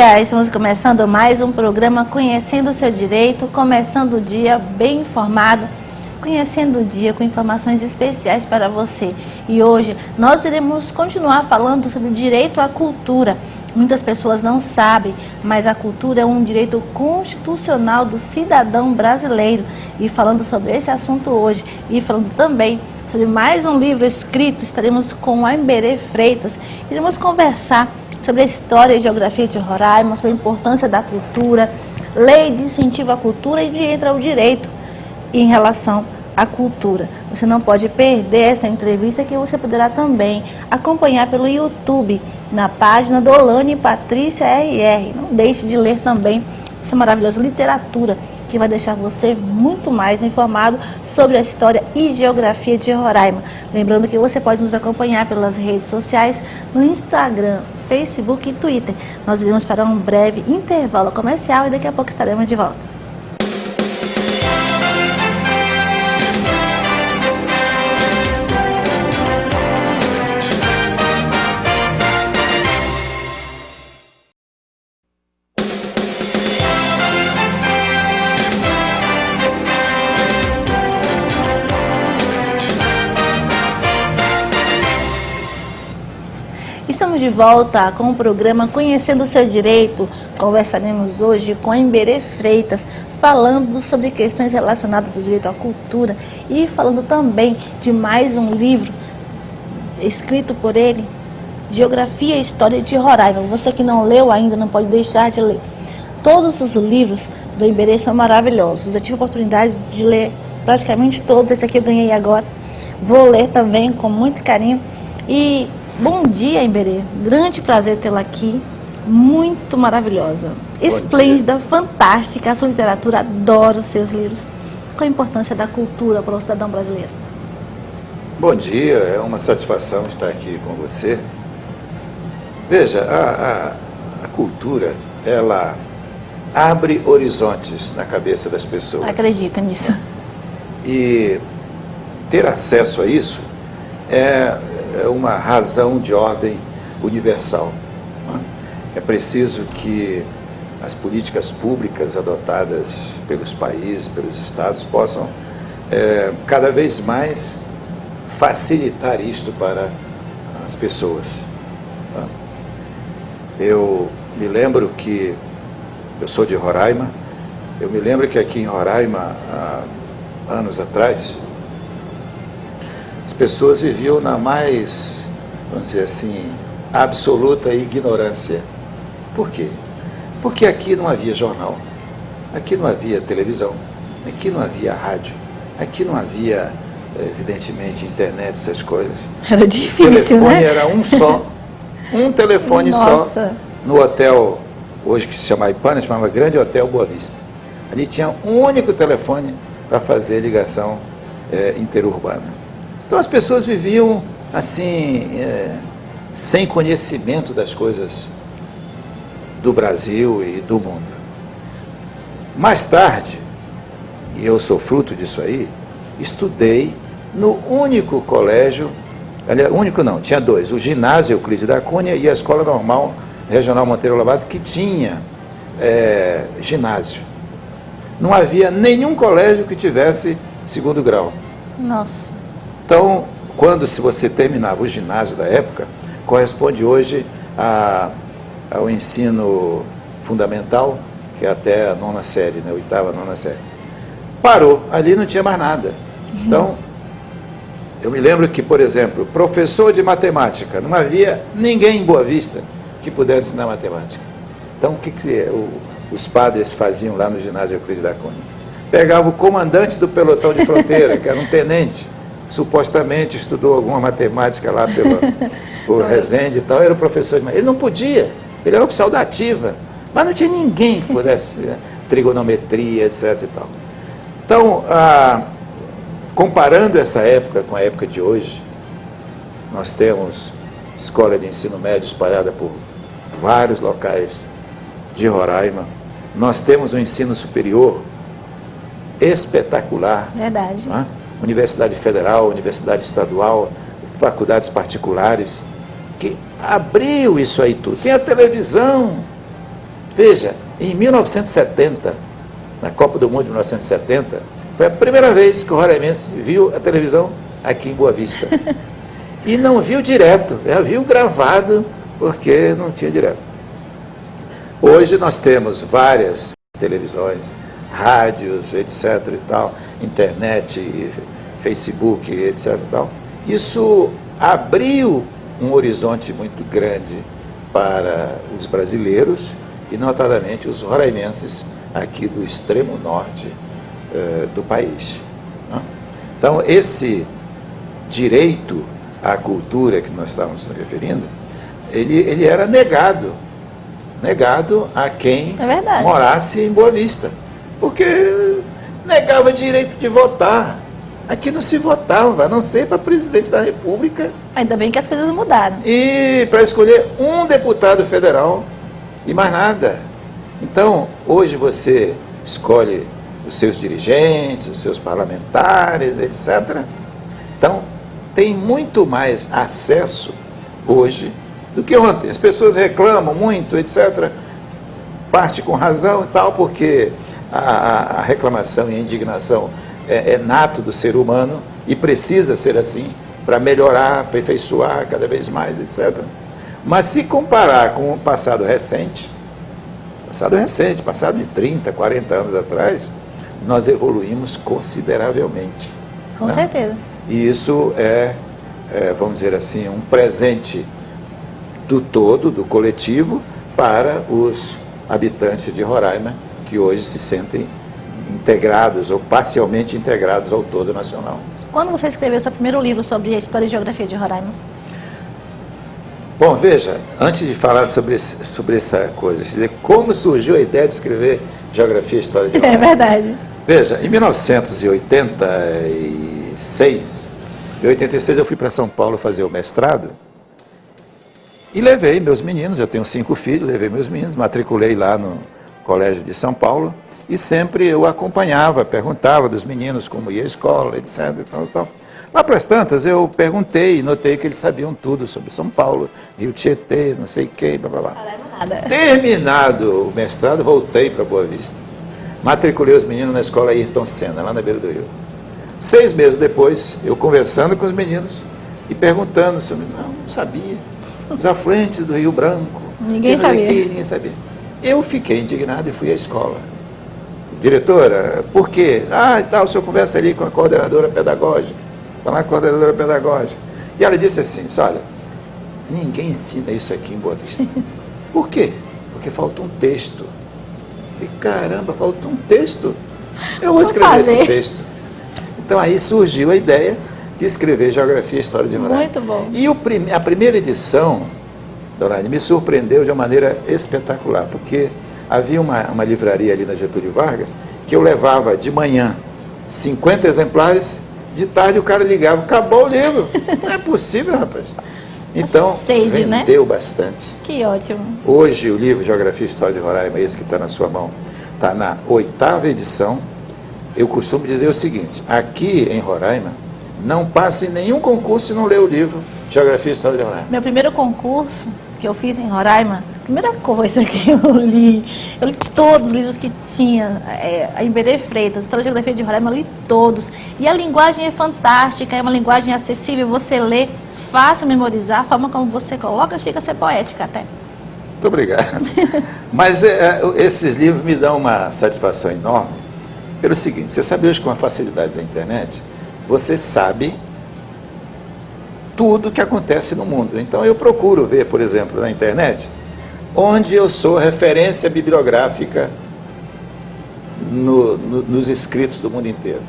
dia! Estamos começando mais um programa Conhecendo o Seu Direito, começando o dia bem informado, conhecendo o dia com informações especiais para você. E hoje nós iremos continuar falando sobre o direito à cultura. Muitas pessoas não sabem, mas a cultura é um direito constitucional do cidadão brasileiro. E falando sobre esse assunto hoje, e falando também sobre mais um livro escrito, estaremos com a Imbere Freitas. Iremos conversar sobre a história e geografia de Roraima, sobre a importância da cultura, lei de incentivo à cultura e entra o direito em relação à cultura. Você não pode perder esta entrevista, que você poderá também acompanhar pelo YouTube, na página do Olane Patrícia RR. Não deixe de ler também essa maravilhosa literatura, que vai deixar você muito mais informado sobre a história e geografia de Roraima. Lembrando que você pode nos acompanhar pelas redes sociais, no Instagram, Facebook e Twitter. Nós iremos para um breve intervalo comercial e daqui a pouco estaremos de volta. Estamos de volta com o programa Conhecendo o Seu Direito. Conversaremos hoje com a Imbere Freitas, falando sobre questões relacionadas ao direito à cultura e falando também de mais um livro escrito por ele, Geografia e História de Roraima. Você que não leu ainda, não pode deixar de ler. Todos os livros do Imbere são maravilhosos. Eu tive a oportunidade de ler praticamente todos. Esse aqui eu ganhei agora. Vou ler também com muito carinho. E bom dia, Imbere. Grande prazer tê-la aqui. Muito maravilhosa. Esplêndida, fantástica. A sua literatura, adoro os seus livros. Qual a importância da cultura para o cidadão brasileiro? Bom dia, é uma satisfação estar aqui com você. Veja, a cultura, ela abre horizontes na cabeça das pessoas. Acredita nisso. E ter acesso a isso é uma razão de ordem universal. É preciso que as políticas públicas adotadas pelos países, pelos estados, possam cada vez mais facilitar isto para as pessoas. Eu me lembro que eu sou de Roraima, eu me lembro que aqui em Roraima, há anos atrás, as pessoas viviam na mais, vamos dizer assim, absoluta ignorância. Por quê? Porque aqui não havia jornal, aqui não havia televisão, aqui não havia rádio, aqui não havia, evidentemente, internet, essas coisas. Era difícil, né? O telefone era um só, um telefone só, no hotel, hoje que se chama Ipana, chamava Grande Hotel Boa Vista. Ali tinha um único telefone para fazer ligação interurbana. Então as pessoas viviam assim, sem conhecimento das coisas do Brasil e do mundo. Mais tarde, e eu sou fruto disso aí, estudei no único colégio, aliás, único não, tinha dois, o ginásio Euclides da Cunha e a Escola Normal Regional Monteiro Lobato, que tinha ginásio. Não havia nenhum colégio que tivesse segundo grau. Nossa. Então, se você terminava o ginásio da época, corresponde hoje ao ensino fundamental, que é até a 9ª série, né, 8ª, 9ª série. Parou, ali não tinha mais nada. Então, eu me lembro que, por exemplo, professor de matemática, não havia ninguém em Boa Vista que pudesse ensinar matemática. Então, o que os padres faziam lá no ginásio Euclides da Cunha? Pegava o comandante do pelotão de fronteira, que era um tenente, supostamente estudou alguma matemática lá por Resende e tal, era o professor de matemática. Ele não podia, ele era oficial da ativa, mas não tinha ninguém que pudesse, trigonometria, etc. e tal. Então, comparando essa época com a época de hoje, nós temos escola de ensino médio espalhada por vários locais de Roraima, nós temos um ensino superior espetacular. Verdade. Não é? Universidade Federal, Universidade Estadual, faculdades particulares, que abriu isso aí tudo. Tem a televisão, Veja, em 1970, na Copa do Mundo de 1970, foi a primeira vez que o roraimense viu a televisão aqui em Boa Vista. E não viu direto, viu gravado, porque não tinha direto. Hoje nós temos várias televisões, rádios, etc. e tal, internet, Facebook, etc. e tal. Isso abriu um horizonte muito grande para os brasileiros e, notadamente, os roraimenses aqui do extremo norte do país. Né? Então, esse direito à cultura que nós estávamos nos referindo, ele era negado a quem morasse em Boa Vista, porque negava direito de votar. Aqui não se votava, a não ser para presidente da República. Ainda bem que as coisas mudaram. E para escolher um deputado federal e mais nada. Então, hoje você escolhe os seus dirigentes, os seus parlamentares, etc. Então, tem muito mais acesso hoje do que ontem. As pessoas reclamam muito, etc. Parte com razão e tal, porque a reclamação e a indignação é nato do ser humano e precisa ser assim para melhorar, aperfeiçoar cada vez mais, etc. Mas se comparar com o passado recente, passado de 30, 40 anos atrás, nós evoluímos consideravelmente. Com certeza. E isso vamos dizer assim, um presente do todo, do coletivo, para os habitantes de Roraima, que hoje se sentem integrados ou parcialmente integrados ao todo nacional. Quando você escreveu seu primeiro livro sobre a história e geografia de Roraima? Bom, veja, antes de falar sobre essa coisa, dizer como surgiu a ideia de escrever geografia e história de Roraima. É verdade. Veja, em 1986, eu fui para São Paulo fazer o mestrado e levei meus meninos, eu tenho 5 filhos, levei meus meninos, matriculei lá no Colégio de São Paulo e sempre eu acompanhava, perguntava dos meninos como ia a escola, etc. E tal. Lá para as tantas eu perguntei e notei que eles sabiam tudo sobre São Paulo, Rio Tietê, não sei o que, blá blá blá. Terminado o mestrado, voltei para Boa Vista. Matriculei os meninos na escola Ayrton Senna, lá na beira do rio. 6 meses depois, eu conversando com os meninos e perguntando sobre, não sabia, os afluentes do Rio Branco. Ninguém sabia. Ninguém sabia. Eu fiquei indignado e fui à escola. Diretora, por quê? E tal, o senhor conversa ali com a coordenadora pedagógica. Falar com a coordenadora pedagógica. E ela disse assim, olha, ninguém ensina isso aqui em Boa Vista. Por quê? Porque falta um texto. E caramba, falta um texto. Eu vou escrever esse texto. Então aí surgiu a ideia de escrever Geografia e História de Roraima. Muito bom. E a primeira edição, Dona, me surpreendeu de uma maneira espetacular, porque havia uma livraria ali na Getúlio Vargas que eu levava de manhã 50 exemplares, de tarde o cara ligava, acabou o livro. Não é possível, rapaz. Então, vendeu bastante. Que ótimo. Hoje o livro Geografia e História de Roraima, esse que está na sua mão, está na 8ª edição. Eu costumo dizer o seguinte, aqui em Roraima, não passa em nenhum concurso e não lê o livro Geografia e História de Roraima. Meu primeiro concurso que eu fiz em Roraima, a primeira coisa que eu li todos os livros que tinha, a Iberê Freitas, História e Geografia de Roraima, eu li todos. E a linguagem é fantástica, é uma linguagem acessível, você lê, fácil memorizar, a forma como você coloca, chega a ser poética até. Muito obrigado. Mas esses livros me dão uma satisfação enorme, pelo seguinte, você sabe hoje com a facilidade da internet, você sabe tudo que acontece no mundo. Então eu procuro ver, por exemplo, na internet, onde eu sou referência bibliográfica nos escritos do mundo inteiro.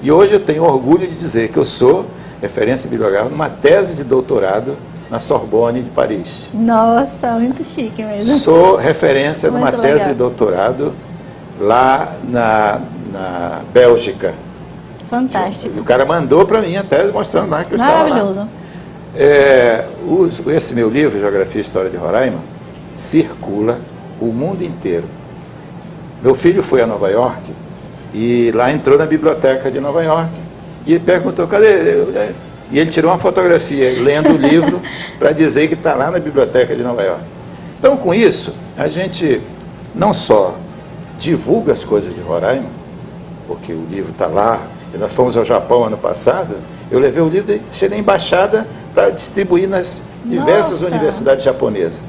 E hoje eu tenho orgulho de dizer que eu sou referência bibliográfica numa tese de doutorado na Sorbonne de Paris. Nossa, muito chique mesmo. Sou referência numa Muito tese legal. de doutorado lá na Bélgica. Fantástico. E o cara mandou para mim a tese mostrando lá que eu estava lá. Maravilhoso. Esse meu livro, Geografia e História de Roraima, circula o mundo inteiro. Meu filho foi a Nova York e lá entrou na biblioteca de Nova York e perguntou, cadê? E ele tirou uma fotografia lendo o livro para dizer que está lá na biblioteca de Nova York. Então, com isso, a gente não só divulga as coisas de Roraima, porque o livro está lá, e nós fomos ao Japão ano passado, eu levei o livro e deixei na embaixada para distribuir nas diversas universidades japonesas.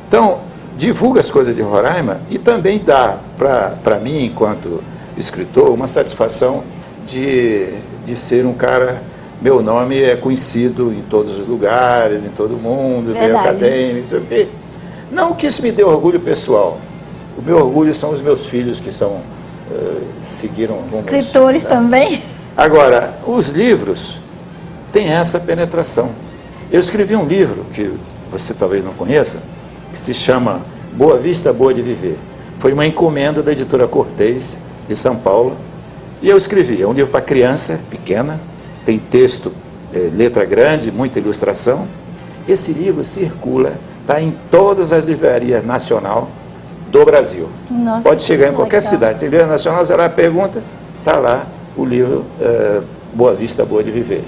Então, divulga as coisas de Roraima e também dá para mim, enquanto escritor, uma satisfação de ser um cara, meu nome é conhecido em todos os lugares, em todo mundo, meio acadêmico, não que isso me dê orgulho pessoal. O meu orgulho são os meus filhos que seguiram rumos, escritores, né? Também. Agora, os livros têm essa penetração. Eu escrevi um livro que você talvez não conheça, que se chama Boa Vista, Boa de Viver. Foi uma encomenda da editora Cortez, de São Paulo, e eu escrevi. É um livro para criança pequena, tem texto, letra grande, muita ilustração. Esse livro circula, está em todas as livrarias nacionais do Brasil. Nossa, pode chegar em qualquer cidade. Tem livraria nacional, você lá pergunta, está lá o livro Boa Vista, Boa de Viver.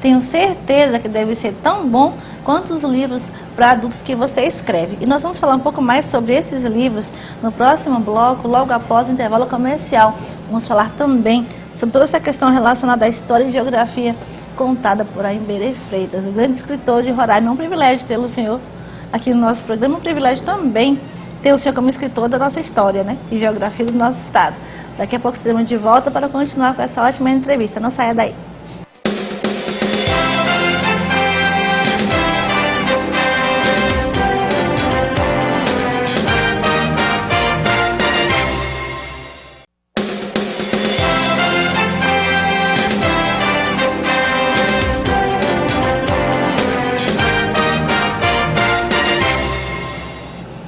Tenho certeza que deve ser tão bom quanto os livros para adultos que você escreve. E nós vamos falar um pouco mais sobre esses livros no próximo bloco, logo após o intervalo comercial. Vamos falar também sobre toda essa questão relacionada à história e geografia contada por Aimberê Freitas, o grande escritor de Roraima. É um privilégio tê-lo, senhor, aqui no nosso programa. É um privilégio também ter o senhor como escritor da nossa história, né? E geografia do nosso estado. Daqui a pouco estaremos de volta para continuar com essa ótima entrevista. Não saia daí.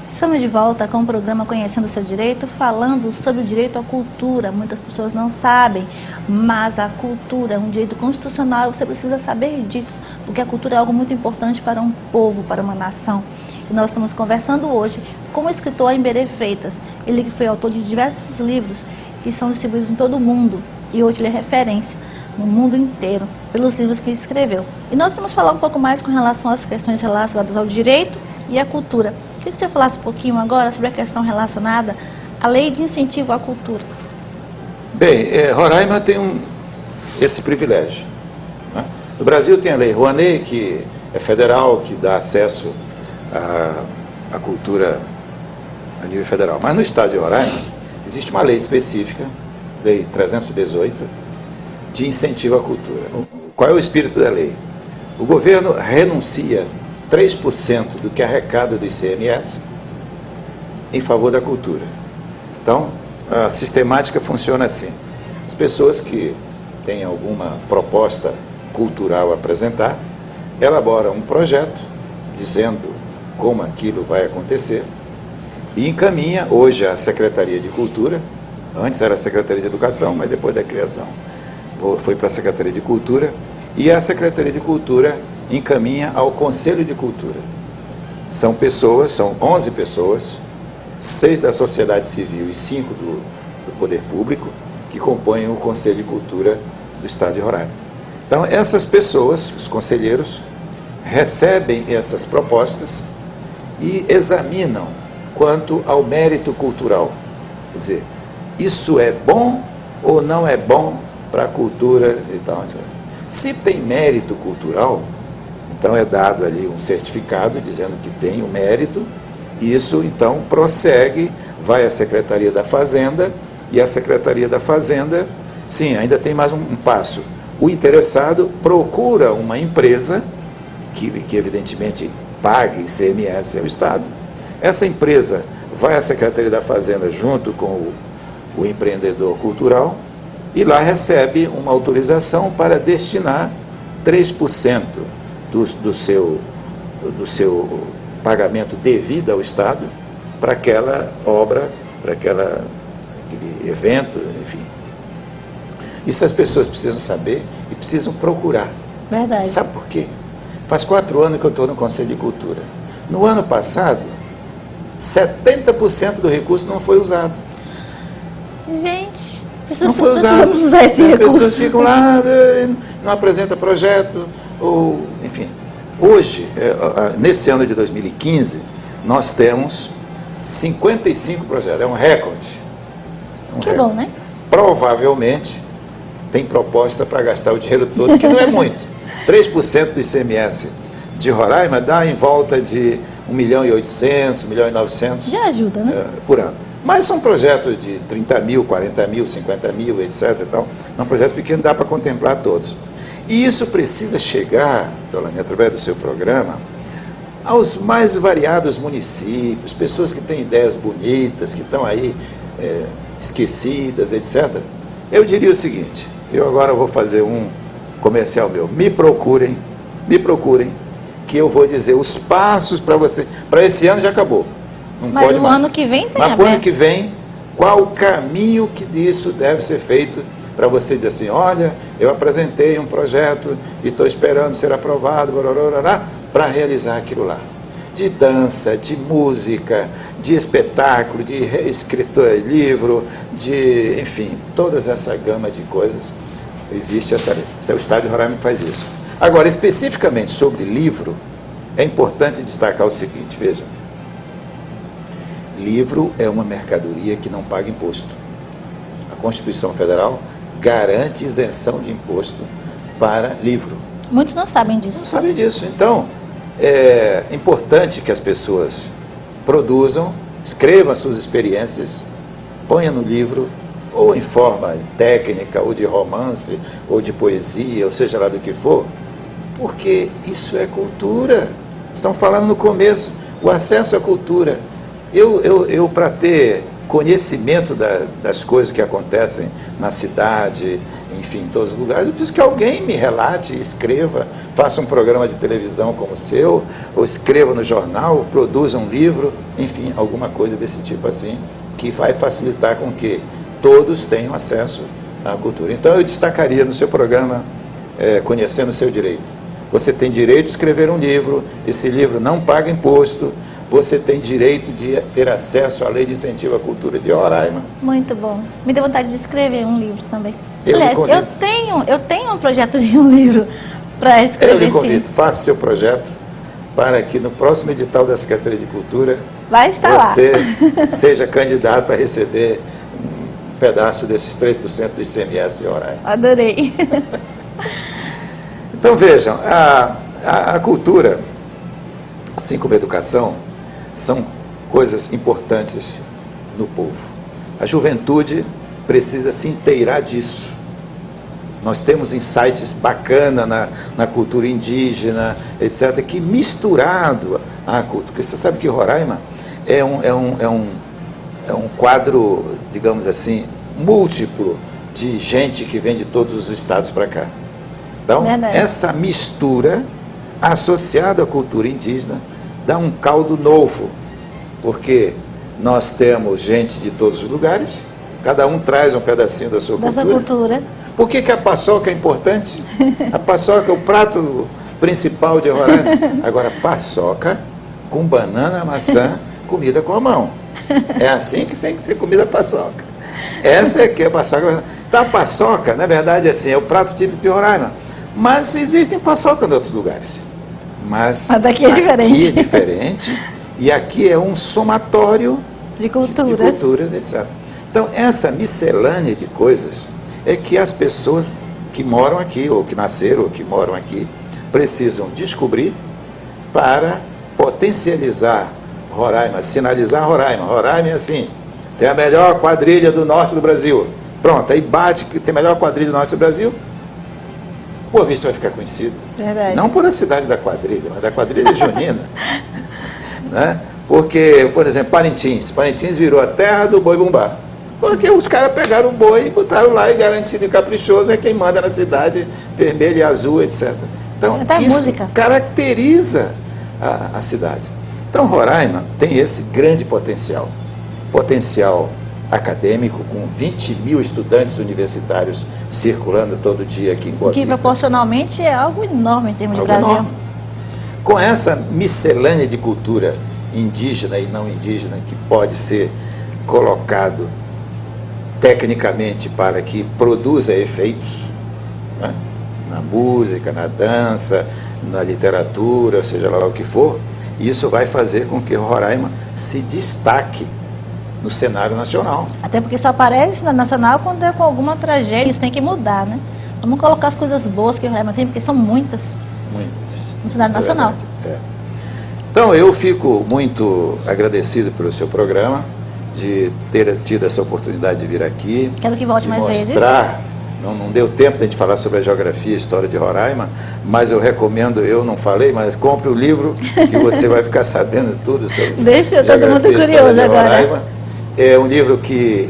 Estamos de volta com o programa Conhecendo o Seu Direito, falando sobre o direito à cultura. Muitas pessoas não sabem, mas a cultura é um direito constitucional e você precisa saber disso, porque a cultura é algo muito importante para um povo, para uma nação. E nós estamos conversando hoje com o escritor Aimberê Freitas, ele que foi autor de diversos livros que são distribuídos em todo o mundo e hoje ele é referência no mundo inteiro pelos livros que escreveu. E nós vamos falar um pouco mais com relação às questões relacionadas ao direito e à cultura. Queria que você falasse um pouquinho agora sobre a questão relacionada à lei de incentivo à cultura. Bem, Roraima tem esse privilégio, né? No Brasil tem a Lei Rouanet, que é federal, que dá acesso à cultura a nível federal. Mas no estado de Roraima existe uma lei específica, Lei 318, de incentivo à cultura. Qual é o espírito da lei? O governo renuncia 3% do que arrecada do ICMS em favor da cultura. Então, a sistemática funciona assim. As pessoas que têm alguma proposta cultural a apresentar, elaboram um projeto dizendo como aquilo vai acontecer e encaminha hoje a Secretaria de Cultura, antes era a Secretaria de Educação, mas depois da criação foi para a Secretaria de Cultura, e a Secretaria de Cultura encaminha ao Conselho de Cultura. São 11 pessoas, 6 da sociedade civil e 5 do poder público, que compõem o Conselho de Cultura do Estado de Roraima. Então, essas pessoas, os conselheiros, recebem essas propostas e examinam quanto ao mérito cultural. Quer dizer, isso é bom ou não é bom para a cultura e tal. Se tem mérito cultural, então é dado ali um certificado dizendo que tem o mérito, e isso então prossegue, vai à Secretaria da Fazenda, e a Secretaria da Fazenda, sim, ainda tem mais um passo. O interessado procura uma empresa que evidentemente pague ICMS ao Estado. Essa empresa vai à Secretaria da Fazenda junto com o empreendedor cultural e lá recebe uma autorização para destinar 3% do seu pagamento devido ao Estado para aquela obra, para aquele evento, enfim. Isso as pessoas precisam saber e precisam procurar. Verdade. Sabe por quê? Faz 4 anos que eu estou no Conselho de Cultura. No ano passado, 70% do recurso não foi usado. Gente, não foi usado. Precisamos usar esse recurso. As pessoas ficam lá, não apresentam projeto, ou, enfim. Hoje, nesse ano de 2015, nós temos 55 projetos, é um recorde. Que bom, né? Provavelmente tem proposta para gastar o dinheiro todo, que não é muito. 3% do ICMS de Roraima dá em volta de 1.800.000, 1.900.000 Já ajuda, né? por ano. Mas são projetos de 30 mil, 40 mil, 50 mil, etc. E tal. São projetos pequenos, dá para contemplar todos. E isso precisa chegar, Deolane, através do seu programa, aos mais variados municípios, pessoas que têm ideias bonitas, que estão aí esquecidas, etc. Eu diria o seguinte, eu agora vou fazer um comercial meu, me procurem, que eu vou dizer os passos para você. Para esse ano já acabou. Não Mas pode o mais. ano que vem tem Mas o ano que vem, qual o caminho que disso deve ser feito para você dizer assim, olha, eu apresentei um projeto e estou esperando ser aprovado, para realizar aquilo lá. De dança, de música, de espetáculo, de escritor de livro, de, enfim, toda essa gama de coisas. Existe o Estado de Roraima que faz isso. Agora, especificamente sobre livro, é importante destacar o seguinte, veja. Livro é uma mercadoria que não paga imposto. A Constituição Federal garante isenção de imposto para livro. Muitos não sabem disso. Não sabem disso. Então, é importante que as pessoas produzam, escrevam suas experiências, ponham no livro, ou em forma técnica, ou de romance, ou de poesia, ou seja lá do que for, porque isso é cultura. Estão falando no começo, o acesso à cultura. Eu para ter conhecimento das coisas que acontecem na cidade, enfim, em todos os lugares, eu preciso que alguém me relate, escreva, faça um programa de televisão como o seu, ou escreva no jornal, produza um livro, enfim, alguma coisa desse tipo assim, que vai facilitar com que todos tenham acesso à cultura. Então, eu destacaria no seu programa, Conhecendo o Seu Direito. Você tem direito de escrever um livro, esse livro não paga imposto, você tem direito de ter acesso à Lei de Incentivo à Cultura de Roraima. Muito bom. Me deu vontade de escrever um livro também. Eu Aliás, eu tenho um projeto de um livro para escrever. Eu lhe convido, faça o seu projeto para que no próximo edital da Secretaria de Cultura vai estar você lá. seja candidato a receber um pedaço desses 3% do ICMS de Roraima. Adorei. Então vejam, a cultura, assim como a educação, são coisas importantes no povo. A juventude precisa se inteirar disso. Nós temos insights bacanas na cultura indígena, etc., que misturado à cultura. Porque você sabe que Roraima é um quadro, digamos assim, múltiplo de gente que vem de todos os estados para cá. Então, essa mistura associada à cultura indígena dá um caldo novo, porque nós temos gente de todos os lugares, cada um traz um pedacinho da sua cultura. Por que a paçoca é importante? A paçoca é o prato principal de Roraima. Agora, paçoca com banana, maçã, comida com a mão. É assim que tem que ser comida paçoca. Essa é que é a paçoca. Então, a paçoca, na verdade, assim, é o prato típico de Roraima. Mas existem paçoca em outros lugares. Mas daqui é diferente. Aqui é diferente. E aqui é um somatório de culturas. De culturas, etc. Então, essa miscelânea de coisas é que as pessoas que moram aqui, ou que nasceram, ou que moram aqui, precisam descobrir para potencializar Roraima, sinalizar Roraima. Roraima é assim, tem a melhor quadrilha do norte do Brasil. Pronto, aí bate que tem a melhor quadrilha do norte do Brasil, Boa Vista vai ficar conhecido. Verdade. Não por a cidade da quadrilha, mas da quadrilha junina. Né? Porque, por exemplo, Parintins virou a terra do boi bumbá. Porque os caras pegaram o boi e botaram lá e garantido e caprichoso é quem manda na cidade, vermelho e azul, etc. Então, isso caracteriza a cidade. Então, Roraima tem esse grande potencial acadêmico, com 20 mil estudantes universitários circulando todo dia aqui em Boa Vista. Que proporcionalmente é algo enorme em termos de Brasil. Enorme. Com essa miscelânea de cultura indígena e não indígena, que pode ser colocado tecnicamente para que produza efeitos, né? Na música, na dança, na literatura, seja lá o que for, E isso vai fazer com que Roraima se destaque no cenário nacional. Até porque só aparece na nacional quando é com alguma tragédia, isso tem que mudar, né? Vamos colocar as coisas boas que Roraima tem, porque são muitas. Muitas. No cenário nacional. Então, eu fico muito agradecido pelo seu programa, de ter tido essa oportunidade de vir aqui. Quero que volte mais vezes. Não deu tempo de a gente falar sobre a geografia e a história de Roraima, mas eu recomendo, eu não falei, mas compre o livro que você vai ficar sabendo tudo sobre Deixa todo mundo curioso agora. Roraima. É um livro que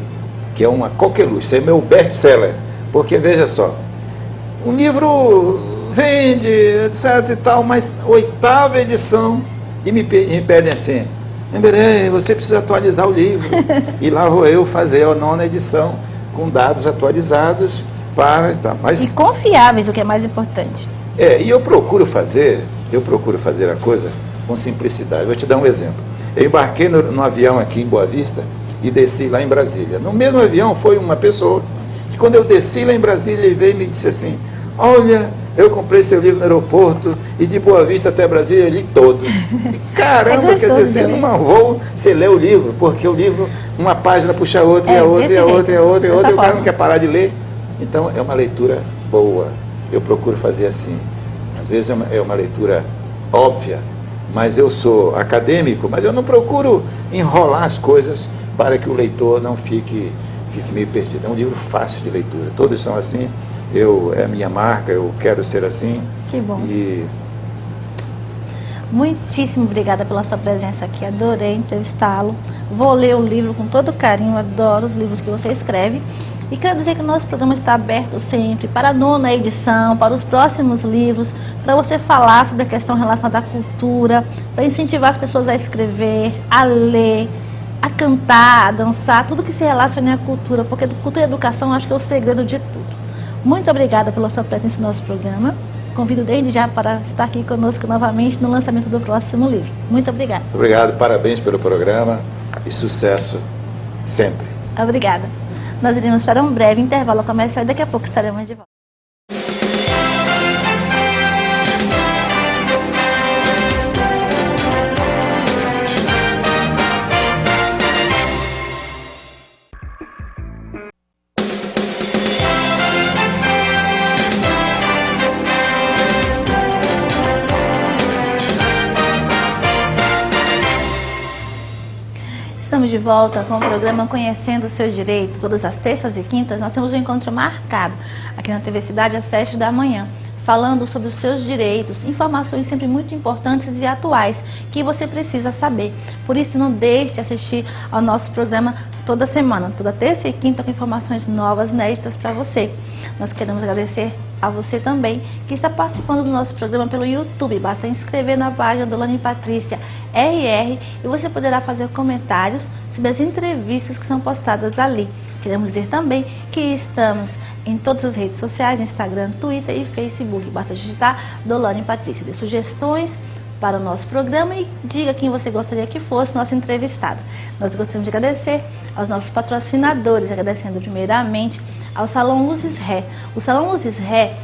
é uma coqueluche, isso é meu best-seller, porque veja só, um livro vende, etc e tal, mas 8ª edição, e me pedem assim, Emberê, você precisa atualizar o livro. E lá vou eu fazer a 9ª edição, com dados atualizados para... Tá, mas, e confiáveis, o que é mais importante. E eu procuro fazer a coisa com simplicidade. Vou te dar um exemplo. Eu embarquei no avião aqui em Boa Vista e desci lá em Brasília. No mesmo avião foi uma pessoa, que quando eu desci lá em Brasília, ele veio e me disse assim, olha, eu comprei seu livro no aeroporto e de Boa Vista até Brasília eu li todo. E, caramba, quer dizer, você num voo, você lê o livro, porque o livro, uma página puxa a outra, e a outra, e a outra, e a outra, e o cara não quer parar de ler. Então, é uma leitura boa. Eu procuro fazer assim. Às vezes é uma leitura óbvia, mas eu sou acadêmico, mas eu não procuro enrolar as coisas para que o leitor não fique meio perdido. É um livro fácil de leitura. Todos são assim. É a minha marca, eu quero ser assim. Que bom. Muitíssimo obrigada pela sua presença aqui, adorei entrevistá-lo. Vou ler o livro com todo carinho, adoro os livros que você escreve. E quero dizer que o nosso programa está aberto sempre para a 9ª edição, para os próximos livros, para você falar sobre a questão relacionada à cultura, para incentivar as pessoas a escrever, a ler, a cantar, a dançar, tudo que se relacione à cultura, porque cultura e educação acho que é o segredo de tudo. Muito obrigada pela sua presença no nosso programa. Convido desde já para estar aqui conosco novamente no lançamento do próximo livro. Muito obrigada. Muito obrigado, parabéns pelo programa e sucesso sempre. Obrigada. Nós iremos para um breve intervalo comercial e daqui a pouco estaremos de volta. Estamos de volta com o programa Conhecendo o Seu Direito. Todas as terças e quintas nós temos um encontro marcado aqui na TV Cidade às 7 da manhã, falando sobre os seus direitos, informações sempre muito importantes e atuais que você precisa saber. Por isso, não deixe de assistir ao nosso programa toda semana, toda terça e quinta, com informações novas, inéditas para você. Nós queremos agradecer a você também que está participando do nosso programa pelo YouTube. Basta inscrever na página do Lani Patrícia RR e você poderá fazer comentários sobre as entrevistas que são postadas ali. Queremos dizer também que estamos em todas as redes sociais, Instagram, Twitter e Facebook. Basta digitar Dolane Patrícia. Dê sugestões para o nosso programa e diga quem você gostaria que fosse nosso entrevistado. Nós gostaríamos de agradecer aos nossos patrocinadores, agradecendo primeiramente ao Salão Luzes Ré. O Salão Luzes Ré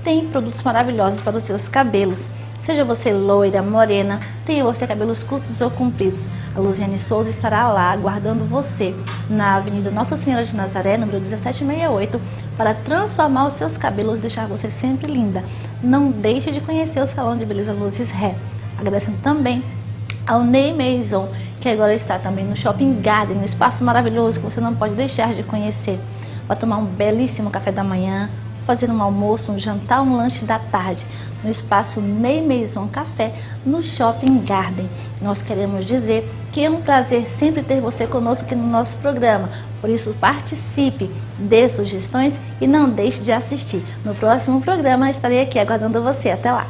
tem produtos maravilhosos para os seus cabelos. Seja você loira, morena, tenha você cabelos curtos ou compridos, a Luziane Souza estará lá aguardando você na Avenida Nossa Senhora de Nazaré, número 1768, para transformar os seus cabelos e deixar você sempre linda. Não deixe de conhecer o Salão de Beleza Luzes Ré. Agradecendo também ao Ney Maison, que agora está também no Shopping Garden, um espaço maravilhoso que você não pode deixar de conhecer. Vai tomar um belíssimo café da manhã, fazer um almoço, um jantar, um lanche da tarde, no espaço Ney Maison Café, no Shopping Garden. Nós queremos dizer que é um prazer sempre ter você conosco aqui no nosso programa. Por isso, participe, dê sugestões e não deixe de assistir. No próximo programa, estarei aqui aguardando você. Até lá!